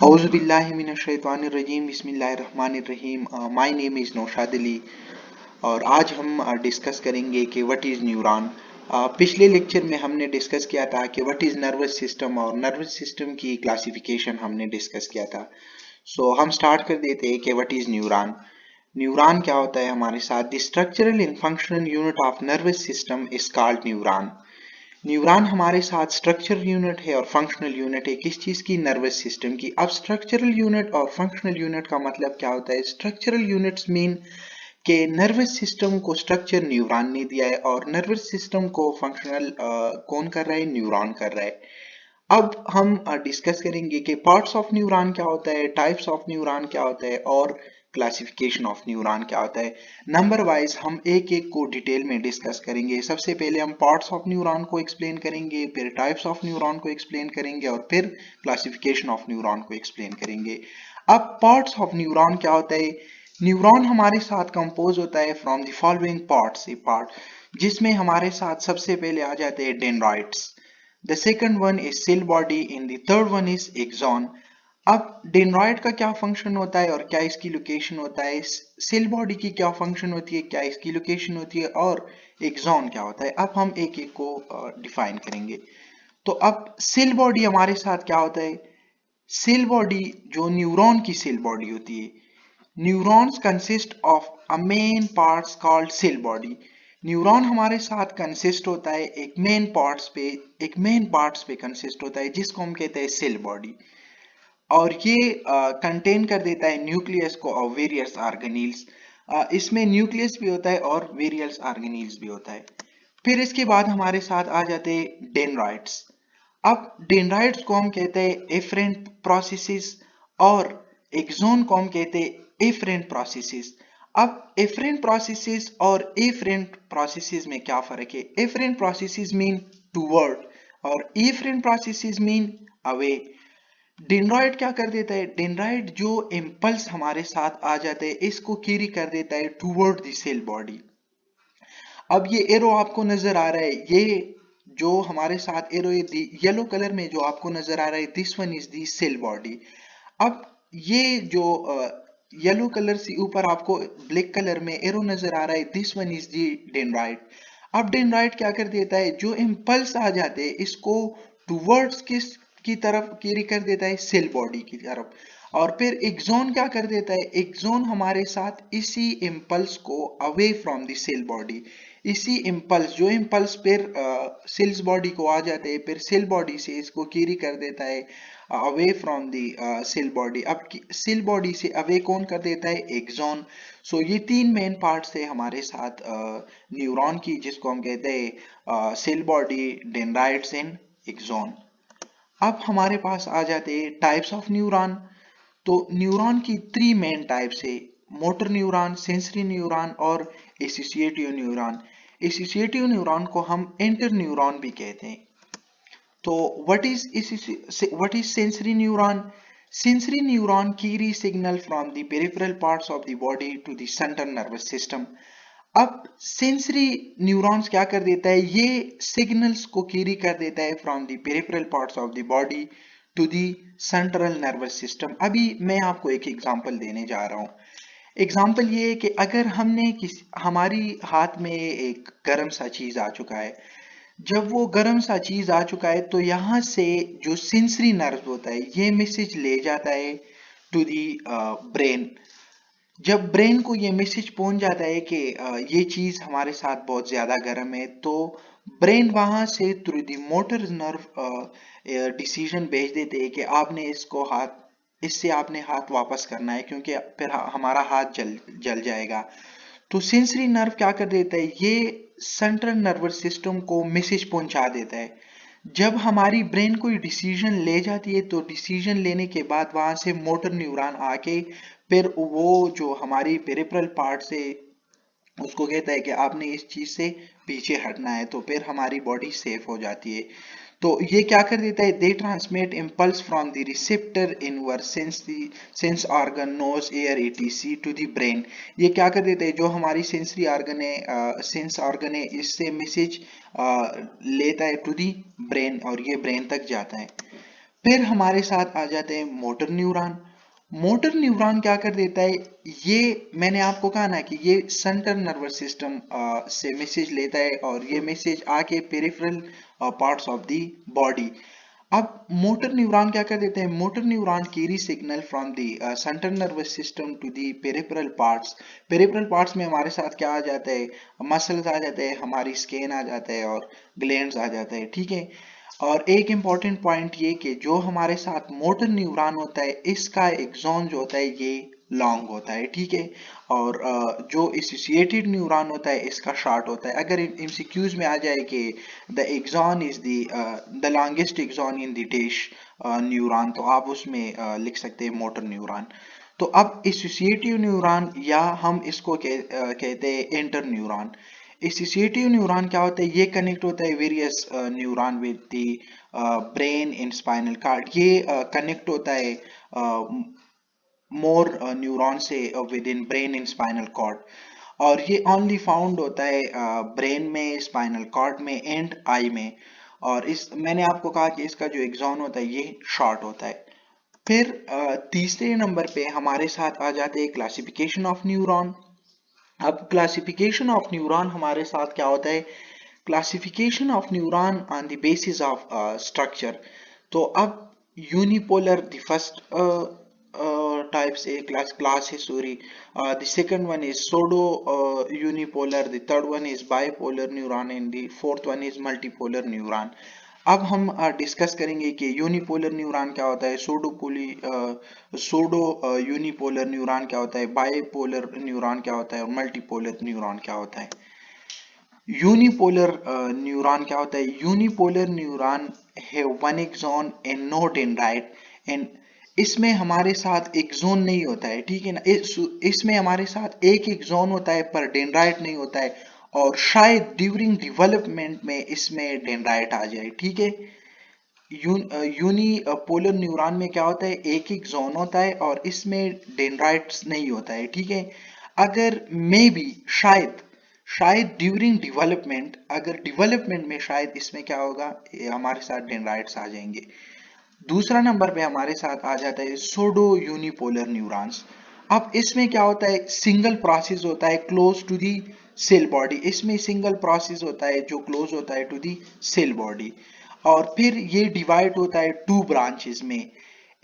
औज़ुबिल्लाहिमिनश्शैतानिर्रजीम बिस्मिल्लाहिर्रहमानिर्रहीम। My name is Naushad Ali और आज हम डिस्कस करेंगे कि व्हाट इज़ न्यूरॉन। पिछले लेक्चर में हमने डिस्कस किया था कि व्हाट इज़ नर्वस सिस्टम और नर्वस सिस्टम की क्लासिफिकेशन हमने डिस्कस किया था। सो हम स्टार्ट कर देते हैं कि व्हाट इज़ न्यूरॉन। न्यूरॉन क्या होता है हमारे साथ। The structural and functional unit of nervous system is called neuron. Neuron हमारे साथ स्ट्रक्चरल यूनिट है और फंक्शनल यूनिट है किस चीज की, नर्वस सिस्टम की। अब स्ट्रक्चरल यूनिट और फंक्शनल यूनिट का मतलब क्या होता है। स्ट्रक्चरल यूनिट्स मीन के नर्वस सिस्टम को स्ट्रक्चर न्यूरॉन ने दिया है और नर्वस सिस्टम को फंक्शनल कौन कर रहा है, न्यूरॉन कर रहा है। अब हम डिस्कस करेंगे कि पार्ट्स ऑफ न्यूरॉन क्या होता है, टाइप्स ऑफ न्यूरॉन क्या होता है और क्लासिफिकेशन ऑफ न्यूरॉन क्या होता है। नंबर वाइज हम एक एक को डिटेल में डिस्कस करेंगे। सबसे पहले हम पार्ट्स ऑफ न्यूरॉन को एक्सप्लेन करेंगे, फिर टाइप्स ऑफ न्यूरॉन को एक्सप्लेन करेंगे और फिर क्लासिफिकेशन ऑफ न्यूरॉन को एक्सप्लेन करेंगे। अब पार्ट्स ऑफ न्यूरॉन क्या होता है। न्यूरॉन हमारे साथ कंपोज होता है फ्रॉम द फॉलोइंग पार्ट्स, जिसमें हमारे साथ सबसे पहले आ जाते हैं dendrites, the second one is cell body and the third one is axon। अब डेंड्राइट का क्या फंक्शन होता है और क्या इसकी लोकेशन होता है, सेल बॉडी की क्या फंक्शन होती है, क्या इसकी लोकेशन होती है और एक्सॉन क्या होता है। अब हम एक एक को डिफाइन करेंगे। तो अब सेल बॉडी हमारे साथ क्या होता है। सेल बॉडी जो न्यूरॉन की सेल बॉडी होती है। Neurons consist of a main parts called cell body. Neuron हमारे साथ कंसिस्ट होता है एक मेन पार्ट्स पे कंसिस्ट होता है जिसको हम कहते हैं सेल बॉडी। और ये कंटेन कर देता है न्यूक्लियस को और वेरियस ऑर्गेनील्स। इसमें न्यूक्लियस भी होता है और वेरियस ऑर्गेनील्स भी होता है। फिर इसके बाद हमारे साथ आ जाते हैं डेंड्राइट्स। अब डेंड्राइट्स को हम कहते हैं एफरेंट प्रोसेसेस और एक्सोन को हम कहते हैं एफरेंट प्रोसेसेस। अब एफरेंट प्रोसेसेस और एफरेंट प्रोसेसेस में क्या फर्क है। एफरेंट प्रोसेसेस मीन टूवर्ड और efferent processes mean away. Dendrite क्या कर देता है, डेंड्राइट जो इम्पल्स हमारे साथ आ जाते हैं इसको कैरी कर देता है टूवर्ड द सेल बॉडी। अब ये एरो आपको नजर आ रहा है, ये जो हमारे साथ एरो येलो कलर में जो आपको नजर आ रहा है, this one is the cell body. अब ये जो येलो कलर से ऊपर आपको ब्लैक कलर में एरो नजर आ रहा है, this one is the dendrite. अब डेंड्राइट क्या कर देता है, जो इम्पल्स आ जाते हैं इसको टूवर्ड्स किस की तरफ कैरी कर देता है, सेल बॉडी की तरफ। और फिर एक्सोन क्या कर देता है, एक्सोन हमारे साथ इसी इम्पल्स को away from the cell body, इसी इम्पल्स जो इम्पल्स फिर सेल्स बॉडी को आ जाते हैं फिर सेल बॉडी से इसको कैरी कर देता है away from the cell body. अब सेल बॉडी से अवे कौन कर देता है, एक्सोन। सो ये तीन मेन पार्ट्स थे हमारे साथ न्यूरॉन की, जिसको हम कहते हैं cell body, dendrites and axon. अब हमारे पास आ जाते हैं टाइप्स ऑफ न्यूरॉन। तो न्यूरॉन की थ्री मेन टाइप्स है, मोटर न्यूरॉन, सेंसरी न्यूरॉन और एसोसिएटिव न्यूरॉन। एसोसिएटिव न्यूरॉन को हम इंटर न्यूरॉन भी कहते हैं। तो what is sensory neuron. Sensory neuron carry signal from the peripheral parts of the body to the central nervous system। अब sensory neurons क्या कर देता है, ये सिग्नल्स को कैरी कर देता है from the peripheral parts of the body to the central nervous system. अभी मैं आपको एक एग्जांपल देने जा रहा हूँ। एग्जांपल ये है कि अगर हमारी हाथ में एक गर्म सा चीज आ चुका है, जब वो गर्म सा चीज आ चुका है तो यहाँ से जो सेंसरी नर्व होता है ये मैसेज ले जाता है टू दी ब्रेन। जब ब्रेन को ये मैसेज पहुंच जाता है कि ये चीज हमारे साथ बहुत ज्यादा गर्म है, तो ब्रेन वहां से through the motor nerve decision भेज देते हैं कि आपने इससे आपने हाथ वापस करना है क्योंकि फिर हमारा हाथ जल जाएगा। तो सेंसरी नर्व क्या कर देता है, ये सेंट्रल नर्वस सिस्टम को मैसेज पहुंचा देता है। जब हमारी ब्रेन कोई डिसीजन ले जाती है तो डिसीजन लेने के बाद वहां से मोटर न्यूरॉन आके फिर वो जो हमारी पेरिफेरल पार्ट से उसको कहता है कि आपने इस चीज से पीछे हटना है, तो फिर हमारी बॉडी सेफ हो जाती है। तो ये क्या कर देता है, they transmit impulse from the receptor in our sense organ nose ear etc to the brain. ये क्या कर देता है, जो हमारी सेंसरी ऑर्गन है, सेंस ऑर्गन है, इससे मैसेज लेता है टू द ब्रेन और ये ब्रेन तक जाता है। फिर हमारे साथ आ जाते हैं मोटर न्यूरॉन। मोटर न्यूरॉन क्या कर देता है, ये मैंने आपको कहा ना कि ये सेंट्रल नर्वस सिस्टम से मैसेज लेता है और ये मैसेज आके peripheral parts of the body. अब मोटर न्यूरॉन क्या कर देते हैं, motor neuron carry signal from the central nervous system to the peripheral parts. Peripheral parts में हमारे साथ क्या आ जाता है, मसल्स आ जाते हैं, हमारी स्किन आ जाता है और ग्लैंड्स आ जाता है, ठीक है। और एक इम्पॉर्टेंट पॉइंट ये कि जो हमारे साथ मोटर न्यूरॉन होता है इसका एक्सॉन जो होता है ये लॉन्ग होता है, ठीक है। और जो एसोसिएटेड न्यूरॉन होता है इसका शॉर्ट होता है। अगर एमसीक्यूज में आ जाए कि the axon is the longest axon in the dash neuron, तो आप उसमें लिख सकते हैं मोटर न्यूरॉन। तो अब एसोसिएटिव न्यूरॉन या हम इसको कहते हैं इंटर न्यूरॉन। एसोसिएटिव न्यूरॉन क्या होता है, ये कनेक्ट होता है various neuron with the brain in spinal cord. ये कनेक्ट होता है मोर न्यूरॉन से with in brain in spinal cord. और ये ओनली फाउंड होता है ब्रेन में, स्पाइनल कॉर्ड में एंड आई में। और इस मैंने आपको कहा कि इसका जो एक्सॉन होता है ये शॉर्ट होता है। फिर तीसरे नंबर पे हमारे साथ आ जाते हैं क्लासिफिकेशन ऑफ न्यूरॉन। अब क्लासिफिकेशन ऑफ न्यूरॉन हमारे साथ क्या होता है, classification of neuron on the basis of structure. तो अब unipolar the first types a class है, sorry. The second one is pseudo unipolar, the third one is bipolar neuron and the fourth one is multipolar neuron. अब हम discuss करेंगे कि unipolar neuron क्या होता है, सोडो यूनिपोलर न्यूरॉन क्या होता है, बाइपोलर न्यूरॉन क्या होता है और मल्टीपोलर न्यूरॉन क्या होता है। यूनिपोलर न्यूरॉन क्या होता है, यूनिपोलर न्यूरॉन है one axon and no dendrite. And इसमें हमारे साथ एक्सॉन नहीं होता है, ठीक है ना। इसमें हमारे साथ एक एक्सॉन होता है पर डेंड्राइट नहीं होता है, और शायद ड्यूरिंग डेवलपमेंट में इसमें डेंड्राइट आ जाए, ठीक है। यूनिपोलर न्यूरॉन में क्या होता है, एक एक्सॉन होता है और इसमें डेंड्राइट्स नहीं होता है, ठीक है। अगर मे बी शायद ड्यूरिंग डेवलपमेंट, अगर डेवलपमेंट में शायद इसमें क्या होगा, हमारे साथ डेंड्राइट्स आ जाएंगे। दूसरा नंबर पे हमारे साथ आ जाता है सोडो यूनिपोलर न्यूरॉन्स। अब इसमें क्या होता है, सिंगल प्रोसेस होता है close to the cell body. इसमें सिंगल प्रोसेस होता है जो क्लोज होता है टू दी सेल बॉडी। और फिर ये डिवाइड होता है टू ब्रांचेस में।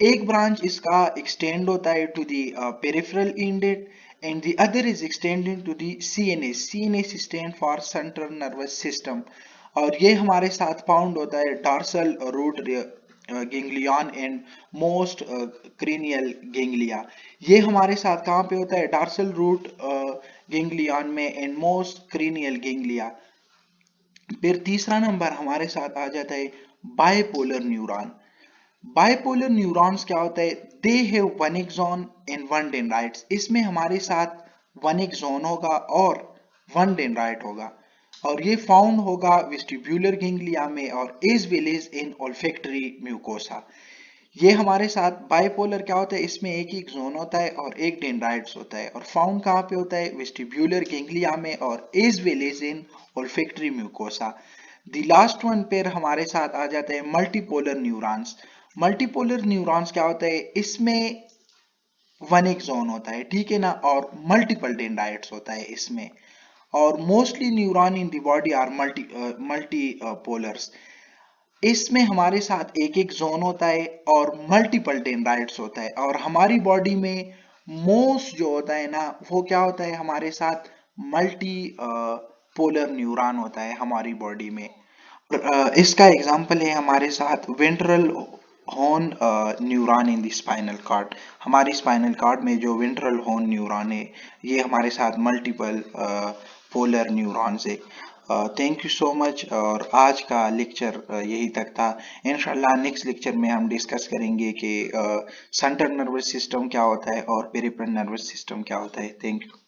एक ब्रांच इसका एक्सटेंड होता है to the peripheral indent and the other is extended to the CNS. CNS stand for central nervous system। और ये हमारे साथ फाउंड होता है dorsal root ganglion and most cranial ganglia. ये हमारे साथ कहाँ पे होता है, डॉर्सल रूट गेंग्लियन में एंड मोस्ट क्रेनियल गेंग्लिया। फिर तीसरा नंबर हमारे साथ आ जाता है बाइपोलर न्यूरॉन। बाइपोलर न्यूरॉन्स क्या होता है, they have one axon and one dendrites. इसमें हमारे साथ वन एक्सॉन होगा और वन डेंड्राइट होगा, और ये फाउंड होगा वेस्टिब्युलर गेंग्लिया में और as well as in olfactory mucosa. ये हमारे साथ बाइपोलर क्या होता है, इसमें एक ही एक्सॉन होता है और एक डेंड्राइट्स होता है, और फाउंड कहाँ पे होता है, वेस्टिब्युलर गेंग्लिया में और as well as in olfactory mucosa. The last one पर हमारे साथ आ जाते हैं मल्टीपोलर न्यूरॉन्स। मल्टीपोलर न्यूरॉन्स क्या होता है, इसमें वन एक्सॉन होता है, ठीक है ना, और मल्टीपल डेंड्राइट्स होता है इसमें। और mostly neuron in the body are multipolars. इसमें हमारे साथ एक एक जोन होता है और मल्टीपल डेंड्राइट्स होता है। और हमारी बॉडी में मोस्ट जो होता है ना, वो क्या होता है, हमारे साथ मल्टी पोलर न्यूरॉन होता है हमारी बॉडी में। इसका एग्जांपल है हमारे साथ ventral horn neuron in the spinal cord. हमारी स्पाइनल कॉर्ड में जो वेंट्रल हॉर्न न्यूरॉन है, ये हमारे साथ मल्टीपल पोलर न्यूरॉन्स है। Thank you so much. और आज का लेक्चर यही तक था। इंशाल्लाह नेक्स्ट लेक्चर में हम डिस्कस करेंगे कि सेंट्रल नर्वस सिस्टम क्या होता है और पेरिफेरल नर्वस सिस्टम क्या होता है। Thank you.